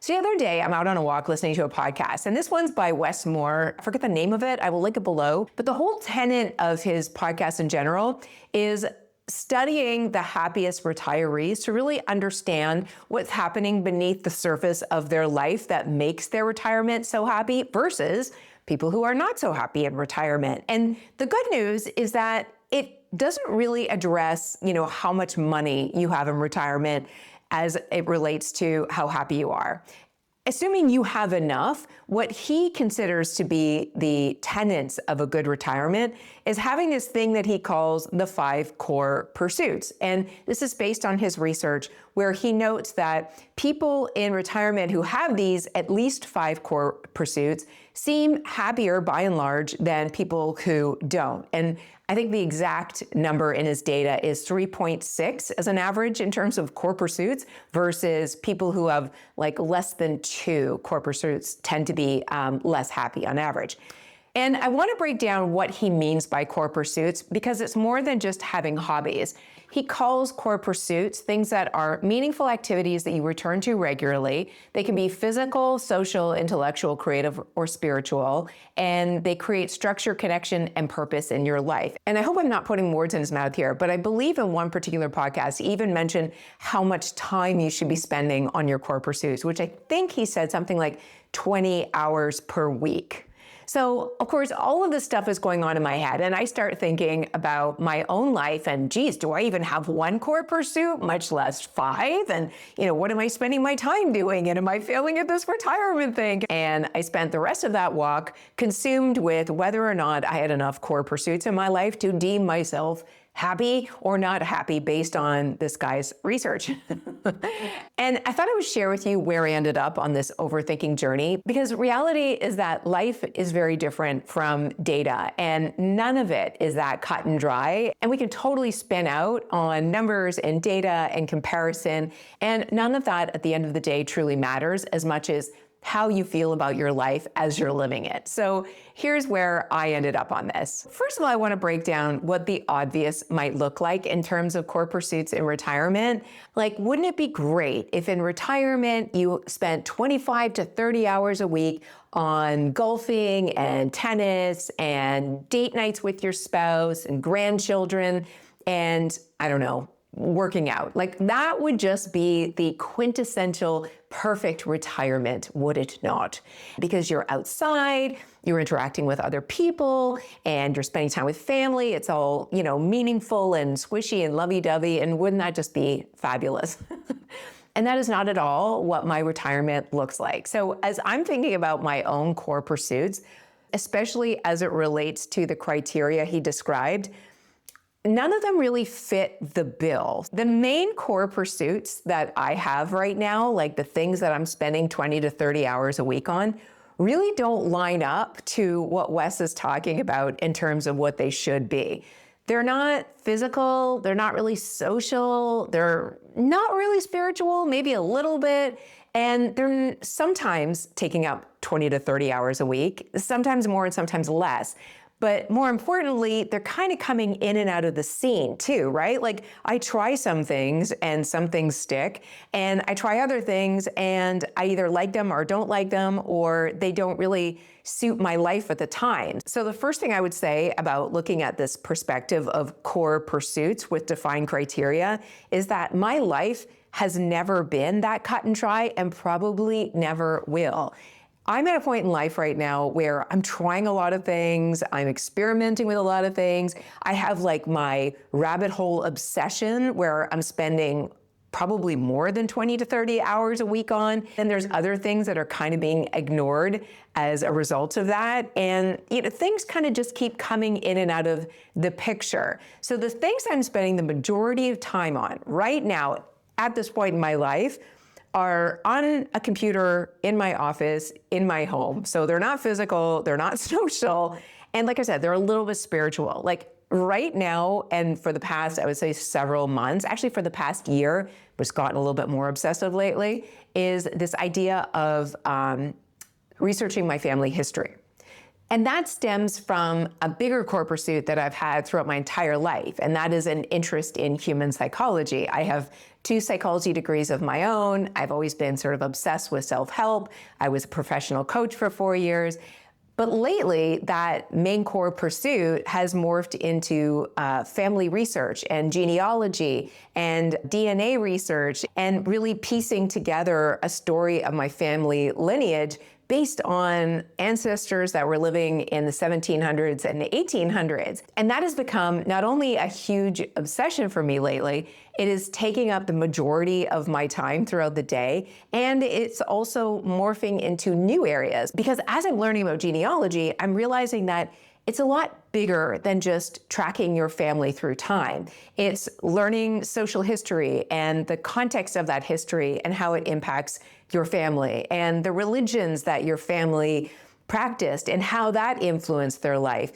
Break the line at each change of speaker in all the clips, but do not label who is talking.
So the other day, I'm out on a walk listening to a podcast, and this one's by Wes Moss. I forget the name of it. I will link it below. But the whole tenet of his podcast in general is studying the happiest retirees to really understand what's happening beneath the surface of their life that makes their retirement so happy versus people who are not so happy in retirement. And the good news is that it doesn't really address, how much money you have in retirement as it relates to how happy you are. Assuming you have enough, what he considers to be the tenets of a good retirement is having this thing that he calls the 5 core pursuits. And this is based on his research, where he notes that people in retirement who have these at least 5 core pursuits seem happier by and large than people who don't. And I think the exact number in his data is 3.6 as an average in terms of core pursuits versus people who have less than 2 core pursuits tend to be less happy on average. And I want to break down what he means by core pursuits because it's more than just having hobbies. He calls core pursuits things that are meaningful activities that you return to regularly. They can be physical, social, intellectual, creative, or spiritual, and they create structure, connection, and purpose in your life. And I hope I'm not putting words in his mouth here, but I believe in one particular podcast, he even mentioned how much time you should be spending on your core pursuits, which I think he said something like 20 hours per week. So, of course, all of this stuff is going on in my head, and I start thinking about my own life, and geez, do I even have 1 core pursuit, much less 5? And, what am I spending my time doing? And am I failing at this retirement thing? And I spent the rest of that walk consumed with whether or not I had enough core pursuits in my life to deem myself happy or not happy based on this guy's research. And I thought I would share with you where I ended up on this overthinking journey, because reality is that life is very different from data, and none of it is that cut and dry. And we can totally spin out on numbers and data and comparison, and none of that at the end of the day truly matters as much as how you feel about your life as you're living it. So here's where I ended up on this. First of all, I want to break down what the obvious might look like in terms of core pursuits in retirement. Wouldn't it be great if in retirement you spent 25 to 30 hours a week on golfing and tennis and date nights with your spouse and grandchildren and, working out? That would just be the quintessential perfect retirement, would it not? Because you're outside, you're interacting with other people, and you're spending time with family. It's all, meaningful and squishy and lovey-dovey, and wouldn't that just be fabulous? And that is not at all what my retirement looks like. So as I'm thinking about my own core pursuits, especially as it relates to the criteria he described, none of them really fit the bill. The main core pursuits that I have right now, the things that I'm spending 20 to 30 hours a week on, really don't line up to what Wes is talking about in terms of what they should be. They're not physical, they're not really social, they're not really spiritual, maybe a little bit, and they're sometimes taking up 20 to 30 hours a week, sometimes more and sometimes less. But more importantly, they're kind of coming in and out of the scene too, right? I try some things and some things stick, and I try other things and I either like them or don't like them, or they don't really suit my life at the time. So the first thing I would say about looking at this perspective of core pursuits with defined criteria is that my life has never been that cut and dry and probably never will. I'm at a point in life right now where I'm trying a lot of things. I'm experimenting with a lot of things. I have my rabbit hole obsession where I'm spending probably more than 20 to 30 hours a week on. And there's other things that are kind of being ignored as a result of that. And things kind of just keep coming in and out of the picture. So the things I'm spending the majority of time on right now at this point in my life are on a computer in my office, in my home. So they're not physical, they're not social. And like I said, they're a little bit spiritual. Right now, and for the past, I would say several months, actually for the past year, which has gotten a little bit more obsessive lately, is this idea of researching my family history. And that stems from a bigger core pursuit that I've had throughout my entire life, and that is an interest in human psychology. I have 2 psychology degrees of my own. I've always been sort of obsessed with self-help. I was a professional coach for 4 years. But lately, that main core pursuit has morphed into family research and genealogy and DNA research, and really piecing together a story of my family lineage based on ancestors that were living in the 1700s and the 1800s. And that has become not only a huge obsession for me lately, it is taking up the majority of my time throughout the day, and it's also morphing into new areas. Because as I'm learning about genealogy, I'm realizing that it's a lot bigger than just tracking your family through time. It's learning social history and the context of that history and how it impacts your family, and the religions that your family practiced and how that influenced their life,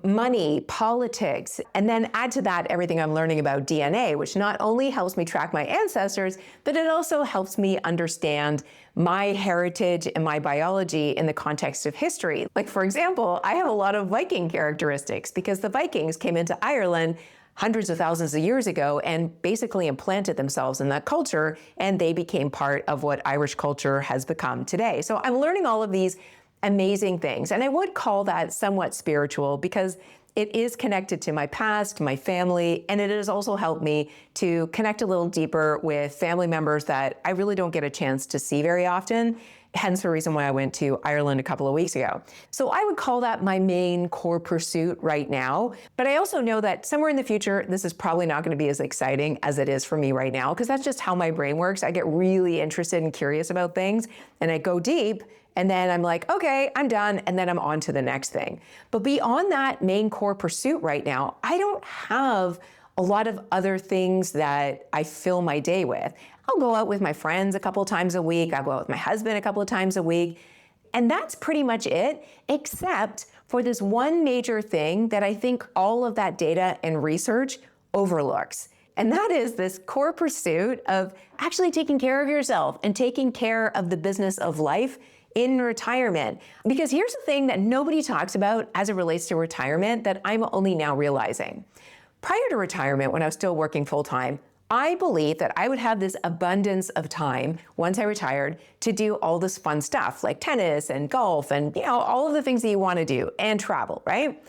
money, politics, and then add to that everything I'm learning about DNA, which not only helps me track my ancestors, but it also helps me understand my heritage and my biology in the context of history. Like, for example, I have a lot of Viking characteristics because the Vikings came into Ireland hundreds of thousands of years ago and basically implanted themselves in that culture, and they became part of what Irish culture has become today. So I'm learning all of these amazing things, and I would call that somewhat spiritual because it is connected to my past, my family, and it has also helped me to connect a little deeper with family members that I really don't get a chance to see very often. Hence the reason why I went to Ireland a couple of weeks ago. So I would call that my main core pursuit right now. But I also know that somewhere in the future, this is probably not going to be as exciting as it is for me right now, because that's just how my brain works. I get really interested and curious about things, and I go deep, and then I'm like, okay, I'm done, and then I'm on to the next thing. But beyond that main core pursuit right now, I don't have a lot of other things that I fill my day with. I'll go out with my friends a couple of times a week. I'll go out with my husband a couple of times a week. And that's pretty much it, except for this one major thing that I think all of that data and research overlooks. And that is this core pursuit of actually taking care of yourself and taking care of the business of life in retirement. Because here's the thing that nobody talks about as it relates to retirement that I'm only now realizing. Prior to retirement, when I was still working full-time, I believed that I would have this abundance of time once I retired to do all this fun stuff like tennis and golf and, all of the things that you want to do and travel, right?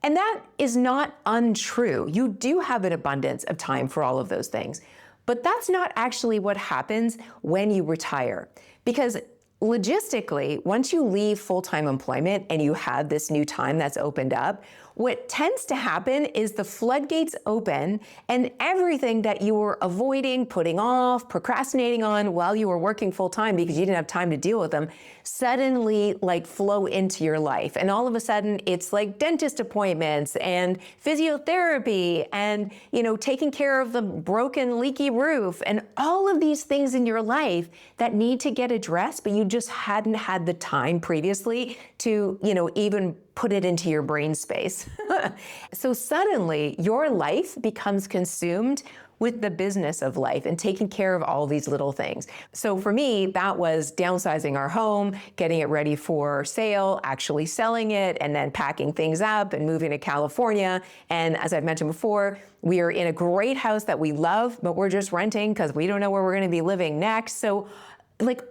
And that is not untrue. You do have an abundance of time for all of those things. But that's not actually what happens when you retire. Because logistically, once you leave full-time employment and you have this new time that's opened up, what tends to happen is the floodgates open and everything that you were avoiding, putting off, procrastinating on while you were working full-time because you didn't have time to deal with them, suddenly flow into your life. And all of a sudden it's like dentist appointments and physiotherapy and, taking care of the broken, leaky roof and all of these things in your life that need to get addressed, but you just hadn't had the time previously to, even put it into your brain space. So suddenly your life becomes consumed with the business of life and taking care of all these little things. So for me, that was downsizing our home, getting it ready for sale, actually selling it, and then packing things up and moving to California. And as I've mentioned before, we are in a great house that we love, but we're just renting because we don't know where we're going to be living next. So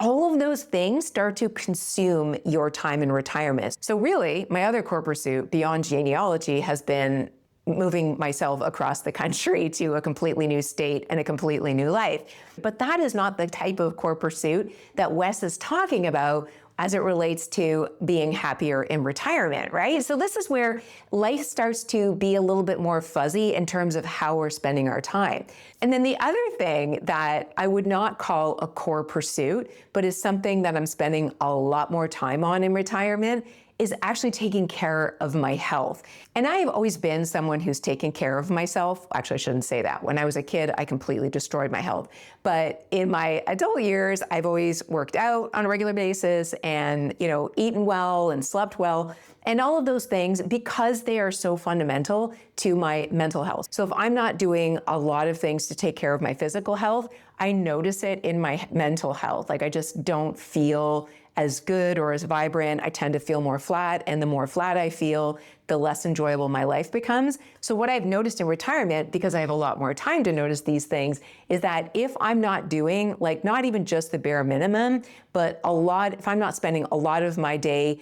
all of those things start to consume your time in retirement. So really, my other core pursuit beyond genealogy has been moving myself across the country to a completely new state and a completely new life. But that is not the type of core pursuit that Wes is talking about as it relates to being happier in retirement, right? So this is where life starts to be a little bit more fuzzy in terms of how we're spending our time. And then the other thing that I would not call a core pursuit, but is something that I'm spending a lot more time on in retirement, is actually taking care of my health. And I have always been someone who's taken care of myself. Actually, I shouldn't say that. When I was a kid, I completely destroyed my health. But in my adult years, I've always worked out on a regular basis and, eaten well and slept well and all of those things because they are so fundamental to my mental health. So if I'm not doing a lot of things to take care of my physical health, I notice it in my mental health. Like I just don't feel as good or as vibrant. I tend to feel more flat, and the more flat I feel, the less enjoyable my life becomes. So what I've noticed in retirement, because I have a lot more time to notice these things, is that if I'm not doing, like, not even just the bare minimum, but if I'm not spending a lot of my day,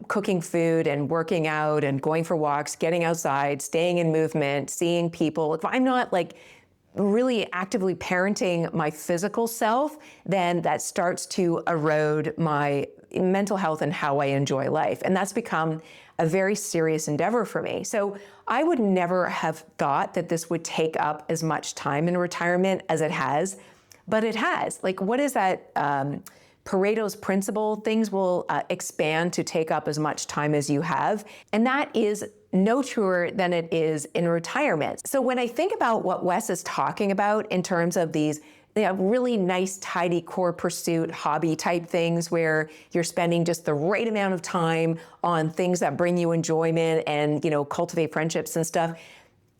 cooking food and working out and going for walks, getting outside, staying in movement, seeing people, if I'm not like really actively parenting my physical self, then that starts to erode my mental health and how I enjoy life. And that's become a very serious endeavor for me. So I would never have thought that this would take up as much time in retirement as it has, but it has. Like, what is that? Pareto's principle, things will expand to take up as much time as you have. And that is no truer than it is in retirement. So when I think about what Wes is talking about in terms of these really nice, tidy core pursuit, hobby type things where you're spending just the right amount of time on things that bring you enjoyment and, cultivate friendships and stuff,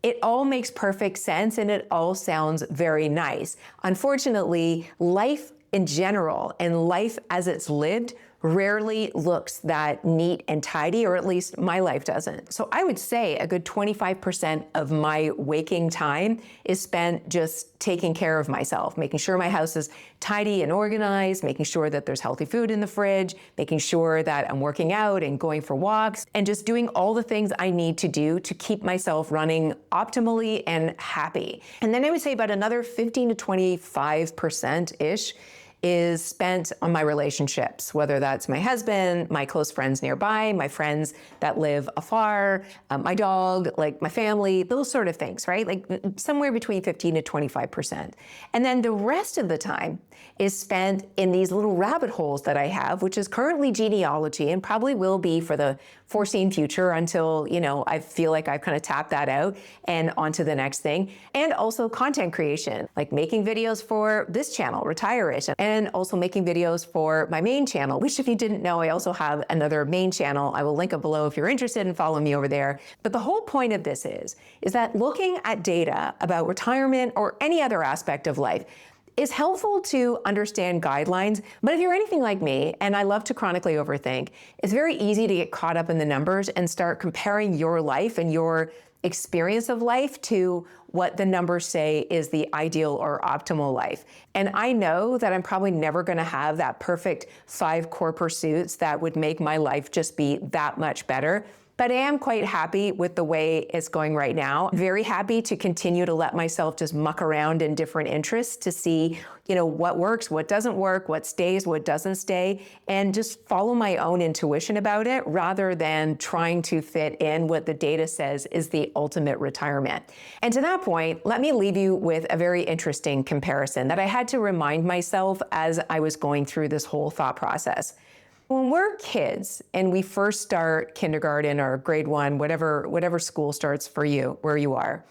it all makes perfect sense and it all sounds very nice. Unfortunately, life in general and life as it's lived rarely looks that neat and tidy, or at least my life doesn't. So I would say a good 25% of my waking time is spent just taking care of myself, making sure my house is tidy and organized, making sure that there's healthy food in the fridge, making sure that I'm working out and going for walks, and just doing all the things I need to do to keep myself running optimally and happy. And then I would say about another 15 to 25%-ish is spent on my relationships, whether that's my husband, my close friends nearby, my friends that live afar, my dog, like my family, those sort of things, right? Like somewhere between 15 to 25%. And then the rest of the time is spent in these little rabbit holes that I have, which is currently genealogy and probably will be for the foreseen future until, I feel like I've kind of tapped that out and onto the next thing. And also content creation, like making videos for this channel, Retire It, and also making videos for my main channel, which if you didn't know, I also have another main channel. I will link it below if you're interested and follow me over there. But the whole point of this is that looking at data about retirement or any other aspect of life is helpful to understand guidelines. But if you're anything like me, and I love to chronically overthink, it's very easy to get caught up in the numbers and start comparing your life and your experience of life to what the numbers say is the ideal or optimal life. And I know that I'm probably never gonna have that perfect 5 core pursuits that would make my life just be that much better. But I am quite happy with the way it's going right now. Very happy to continue to let myself just muck around in different interests to see, what works, what doesn't work, what stays, what doesn't stay, and just follow my own intuition about it rather than trying to fit in what the data says is the ultimate retirement. And to that point, let me leave you with a very interesting comparison that I had to remind myself as I was going through this whole thought process. When we're kids and we first start kindergarten or grade 1, whatever school starts for you, where you are,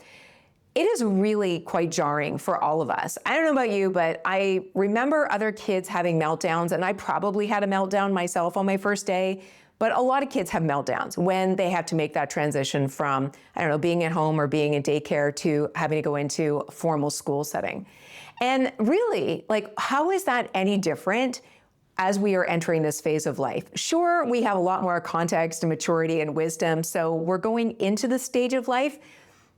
it is really quite jarring for all of us. I don't know about you, but I remember other kids having meltdowns, and I probably had a meltdown myself on my first day, but a lot of kids have meltdowns when they have to make that transition from, being at home or being in daycare to having to go into a formal school setting. And really, how is that any different as we are entering this phase of life? Sure, we have a lot more context and maturity and wisdom, so we're going into the stage of life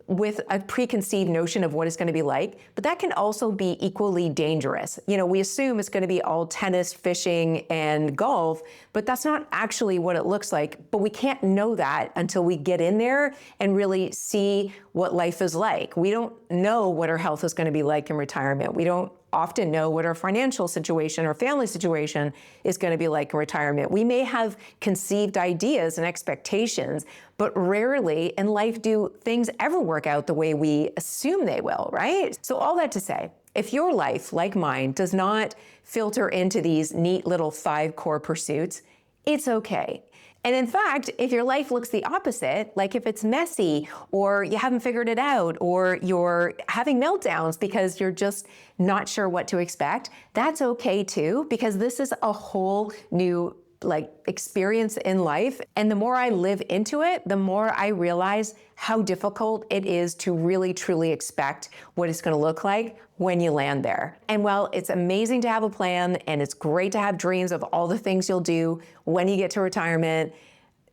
with a preconceived notion of what it's going to be like, but that can also be equally dangerous. We assume it's going to be all tennis, fishing, and golf, but that's not actually what it looks like. But we can't know that until we get in there and really see what life is like. We don't know what our health is going to be like in retirement. We don't often know what our financial situation or family situation is going to be like in retirement. We may have conceived ideas and expectations, but rarely in life do things ever work out the way we assume they will, right? So all that to say, if your life, like mine, does not filter into these neat little 5 core pursuits, it's okay. And in fact, if your life looks the opposite, like if it's messy or you haven't figured it out or you're having meltdowns because you're just not sure what to expect, that's okay too, because this is a whole new like experience in life. And the more I live into it, the more I realize how difficult it is to really truly expect what it's going to look like when you land there. And while it's amazing to have a plan and it's great to have dreams of all the things you'll do when you get to retirement,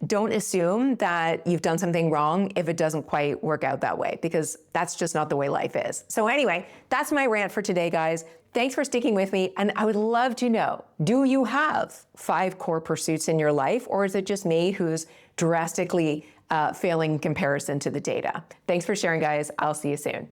don't assume that you've done something wrong if it doesn't quite work out that way, because that's just not the way life is. So anyway, that's my rant for today, guys. Thanks for sticking with me. And I would love to know, do you have 5 core pursuits in your life, or is it just me who's drastically failing in comparison to the data? Thanks for sharing, guys. I'll see you soon.